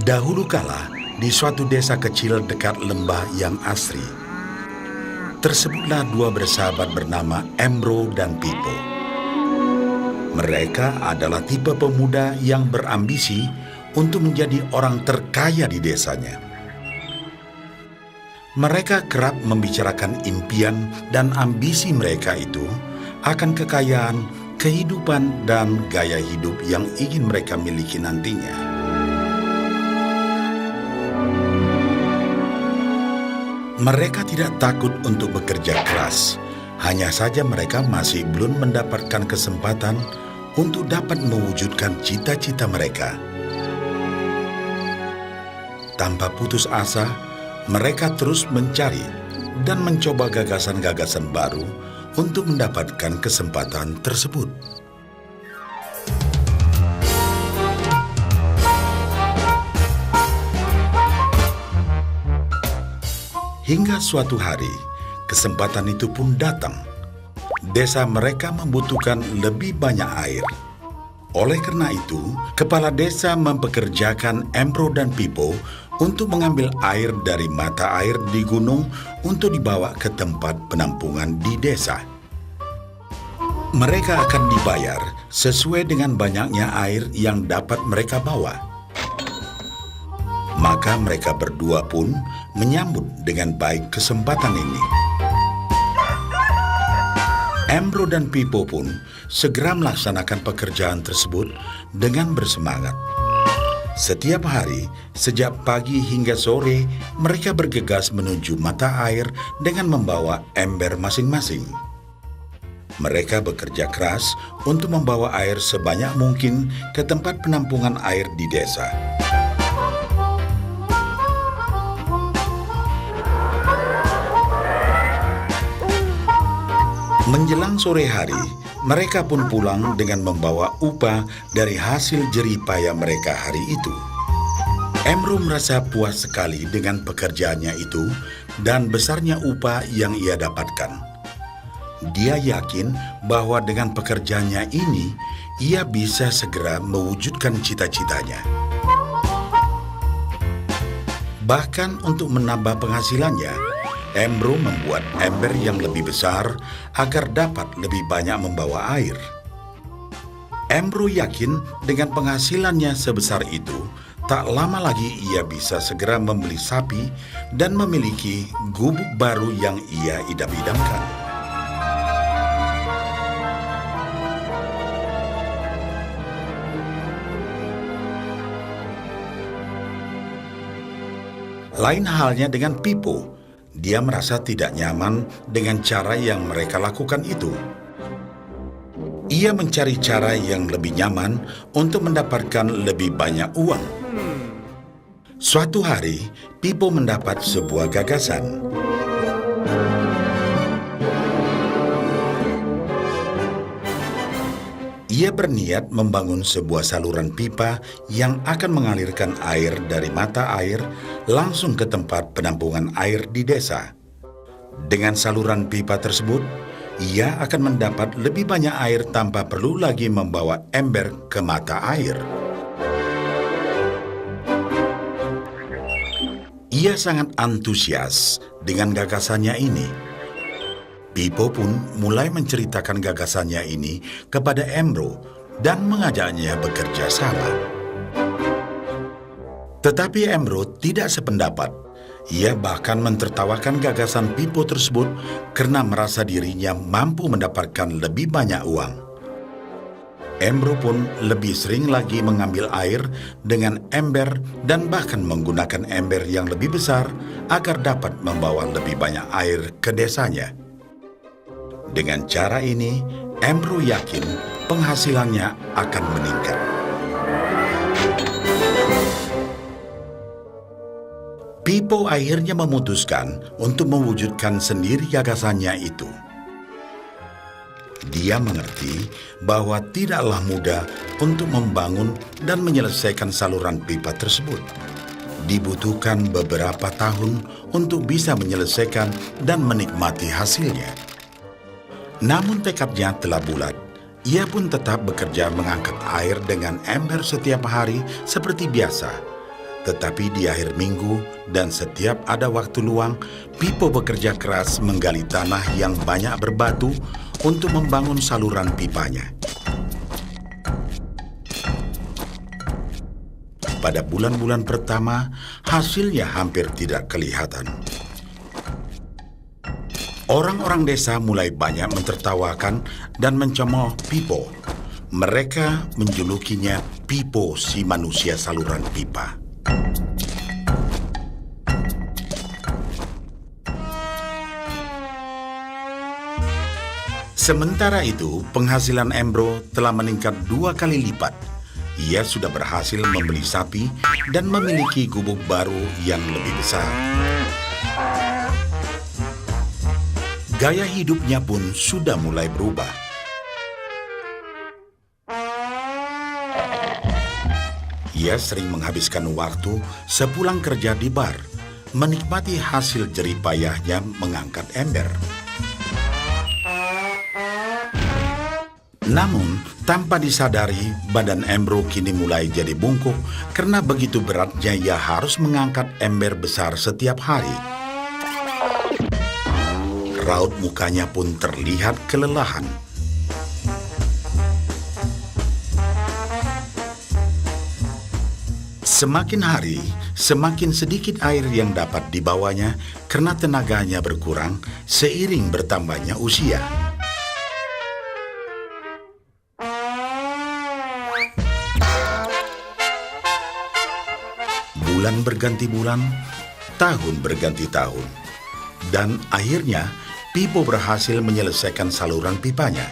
Dahulu kala, di suatu desa kecil dekat lembah yang asri, tersebutlah dua bersahabat bernama Embro dan Pipo. Mereka adalah tipe pemuda yang berambisi untuk menjadi orang terkaya di desanya. Mereka kerap membicarakan impian dan ambisi mereka itu akan kekayaan, kehidupan, dan gaya hidup yang ingin mereka miliki nantinya. Mereka tidak takut untuk bekerja keras, hanya saja mereka masih belum mendapatkan kesempatan untuk dapat mewujudkan cita-cita mereka. Tanpa putus asa, mereka terus mencari dan mencoba gagasan-gagasan baru untuk mendapatkan kesempatan tersebut. Hingga suatu hari, kesempatan itu pun datang. Desa mereka membutuhkan lebih banyak air. Oleh karena itu, kepala desa mempekerjakan Embro dan Pipo untuk mengambil air dari mata air di gunung untuk dibawa ke tempat penampungan di desa. Mereka akan dibayar sesuai dengan banyaknya air yang dapat mereka bawa. Maka mereka berdua pun menyambut dengan baik kesempatan ini. Embro dan Pipo pun segera melaksanakan pekerjaan tersebut dengan bersemangat. Setiap hari, sejak pagi hingga sore, mereka bergegas menuju mata air dengan membawa ember masing-masing. Mereka bekerja keras untuk membawa air sebanyak mungkin ke tempat penampungan air di desa. Menjelang sore hari, mereka pun pulang dengan membawa upah dari hasil jerih payah mereka hari itu. Embro merasa puas sekali dengan pekerjaannya itu dan besarnya upah yang ia dapatkan. Dia yakin bahwa dengan pekerjaannya ini, ia bisa segera mewujudkan cita-citanya. Bahkan untuk menambah penghasilannya, Embro membuat ember yang lebih besar agar dapat lebih banyak membawa air. Embro yakin dengan penghasilannya sebesar itu, tak lama lagi ia bisa segera membeli sapi dan memiliki gubuk baru yang ia idam-idamkan. Lain halnya dengan Pipo. Dia merasa tidak nyaman dengan cara yang mereka lakukan itu. Ia mencari cara yang lebih nyaman untuk mendapatkan lebih banyak uang. Suatu hari, Pipo mendapat sebuah gagasan. Ia berniat membangun sebuah saluran pipa yang akan mengalirkan air dari mata air langsung ke tempat penampungan air di desa. Dengan saluran pipa tersebut, ia akan mendapat lebih banyak air tanpa perlu lagi membawa ember ke mata air. Ia sangat antusias dengan gagasannya ini. Pipo pun mulai menceritakan gagasannya ini kepada Embro dan mengajaknya bekerja sama. Tetapi Embro tidak sependapat. Ia bahkan mentertawakan gagasan Pipo tersebut karena merasa dirinya mampu mendapatkan lebih banyak uang. Embro pun lebih sering lagi mengambil air dengan ember dan bahkan menggunakan ember yang lebih besar agar dapat membawa lebih banyak air ke desanya. Dengan cara ini, Embro yakin penghasilannya akan meningkat. Pipo akhirnya memutuskan untuk mewujudkan sendiri gagasannya itu. Dia mengerti bahwa tidaklah mudah untuk membangun dan menyelesaikan saluran pipa tersebut. Dibutuhkan beberapa tahun untuk bisa menyelesaikan dan menikmati hasilnya. Namun tekadnya telah bulat. Ia pun tetap bekerja mengangkat air dengan ember setiap hari seperti biasa. Tetapi di akhir minggu dan setiap ada waktu luang, Pipo bekerja keras menggali tanah yang banyak berbatu untuk membangun saluran pipanya. Pada bulan-bulan pertama, hasilnya hampir tidak kelihatan. Orang-orang desa mulai banyak mentertawakan dan mencemooh Pipo. Mereka menjulukinya Pipo si manusia saluran pipa. Sementara itu, penghasilan Embro telah meningkat 2 kali lipat. Ia sudah berhasil membeli sapi dan memiliki gubuk baru yang lebih besar. Gaya hidupnya pun sudah mulai berubah. Ia sering menghabiskan waktu sepulang kerja di bar, menikmati hasil jerih payahnya mengangkat ember. Namun, tanpa disadari, badan Embro kini mulai jadi bungkuk karena begitu beratnya ia harus mengangkat ember besar setiap hari. Raut mukanya pun terlihat kelelahan. Semakin hari, semakin sedikit air yang dapat dibawanya karena tenaganya berkurang seiring bertambahnya usia. Bulan berganti bulan, tahun berganti tahun. Dan akhirnya, Pipo berhasil menyelesaikan saluran pipanya.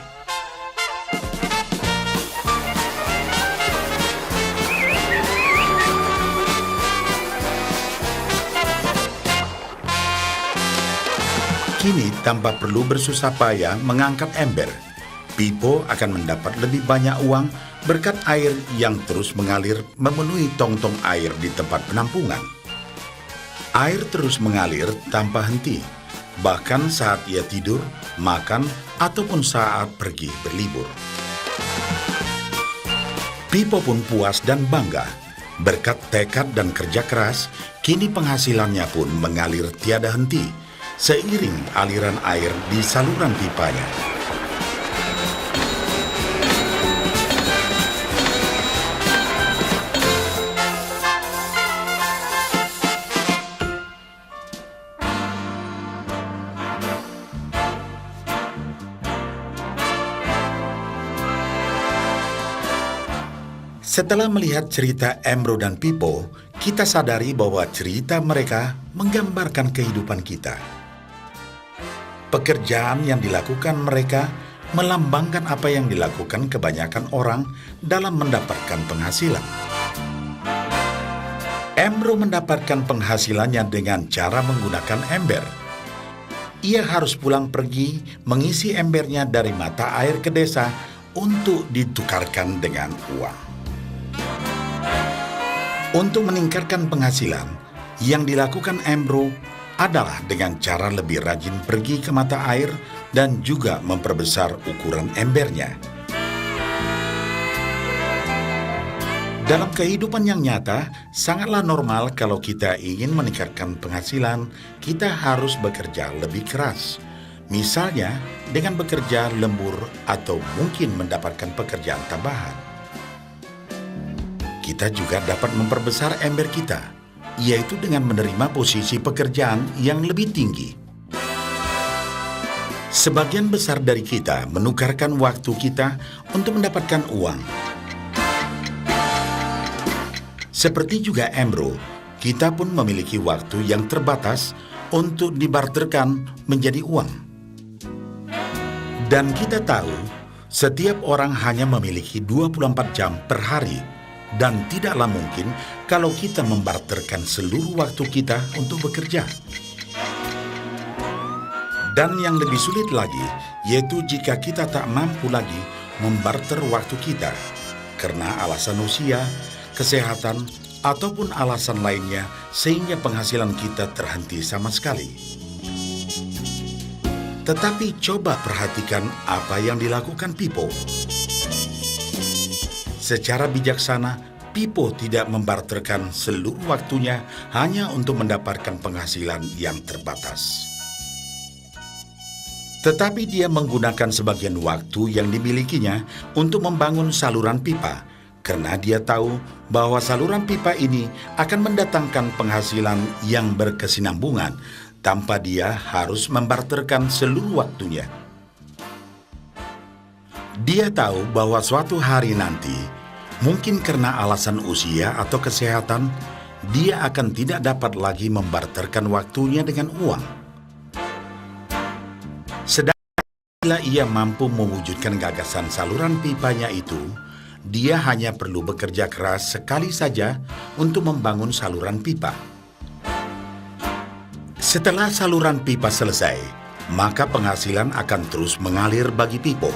Kini, tanpa perlu bersusah payah mengangkat ember, Pipo akan mendapat lebih banyak uang berkat air yang terus mengalir memenuhi tong-tong air di tempat penampungan. Air terus mengalir tanpa henti, bahkan saat ia tidur, makan, ataupun saat pergi berlibur. Pipo pun puas dan bangga. Berkat tekad dan kerja keras, kini penghasilannya pun mengalir tiada henti, seiring aliran air di saluran pipanya. Setelah melihat cerita Embro dan Pipo, kita sadari bahwa cerita mereka menggambarkan kehidupan kita. Pekerjaan yang dilakukan mereka melambangkan apa yang dilakukan kebanyakan orang dalam mendapatkan penghasilan. Embro mendapatkan penghasilannya dengan cara menggunakan ember. Ia harus pulang pergi mengisi embernya dari mata air ke desa untuk ditukarkan dengan uang. Untuk meningkatkan penghasilan, yang dilakukan Embro adalah dengan cara lebih rajin pergi ke mata air dan juga memperbesar ukuran embernya. Dalam kehidupan yang nyata, sangatlah normal kalau kita ingin meningkatkan penghasilan, kita harus bekerja lebih keras. Misalnya, dengan bekerja lembur atau mungkin mendapatkan pekerjaan tambahan. Kita juga dapat memperbesar ember kita, yaitu dengan menerima posisi pekerjaan yang lebih tinggi. Sebagian besar dari kita menukarkan waktu kita untuk mendapatkan uang. Seperti juga Embro, kita pun memiliki waktu yang terbatas untuk dibarterkan menjadi uang. Dan kita tahu, setiap orang hanya memiliki 24 jam per hari, dan tidaklah mungkin kalau kita membarterkan seluruh waktu kita untuk bekerja. Dan yang lebih sulit lagi, yaitu jika kita tak mampu lagi membarter waktu kita, karena alasan usia, kesehatan, ataupun alasan lainnya sehingga penghasilan kita terhenti sama sekali. Tetapi coba perhatikan apa yang dilakukan Pipo. Secara bijaksana, Pipo tidak membarterkan seluruh waktunya hanya untuk mendapatkan penghasilan yang terbatas. Tetapi dia menggunakan sebagian waktu yang dimilikinya untuk membangun saluran pipa, karena dia tahu bahwa saluran pipa ini akan mendatangkan penghasilan yang berkesinambungan tanpa dia harus membarterkan seluruh waktunya. Dia tahu bahwa suatu hari nanti, mungkin karena alasan usia atau kesehatan, dia akan tidak dapat lagi membarterkan waktunya dengan uang. Sedangkan bila ia mampu mewujudkan gagasan saluran pipanya itu, dia hanya perlu bekerja keras sekali saja untuk membangun saluran pipa. Setelah saluran pipa selesai, maka penghasilan akan terus mengalir bagi Pipo.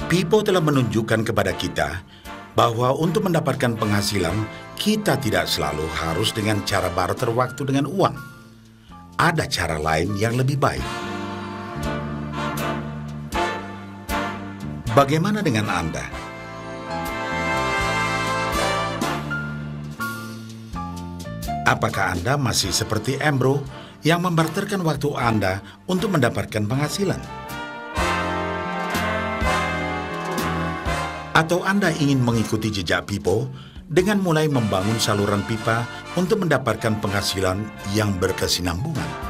Pipo telah menunjukkan kepada kita bahwa untuk mendapatkan penghasilan, kita tidak selalu harus dengan cara barter waktu dengan uang. Ada cara lain yang lebih baik. Bagaimana dengan Anda? Apakah Anda masih seperti Embro yang membarterkan waktu Anda untuk mendapatkan penghasilan? Atau Anda ingin mengikuti jejak Pipo dengan mulai membangun saluran pipa untuk mendapatkan penghasilan yang berkesinambungan?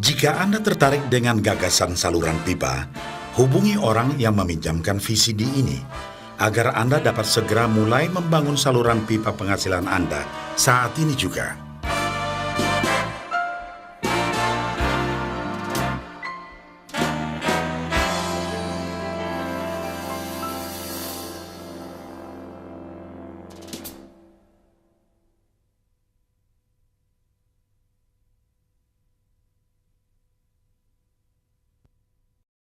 Jika Anda tertarik dengan gagasan saluran pipa, hubungi orang yang meminjamkan VCD ini agar Anda dapat segera mulai membangun saluran pipa penghasilan Anda saat ini juga.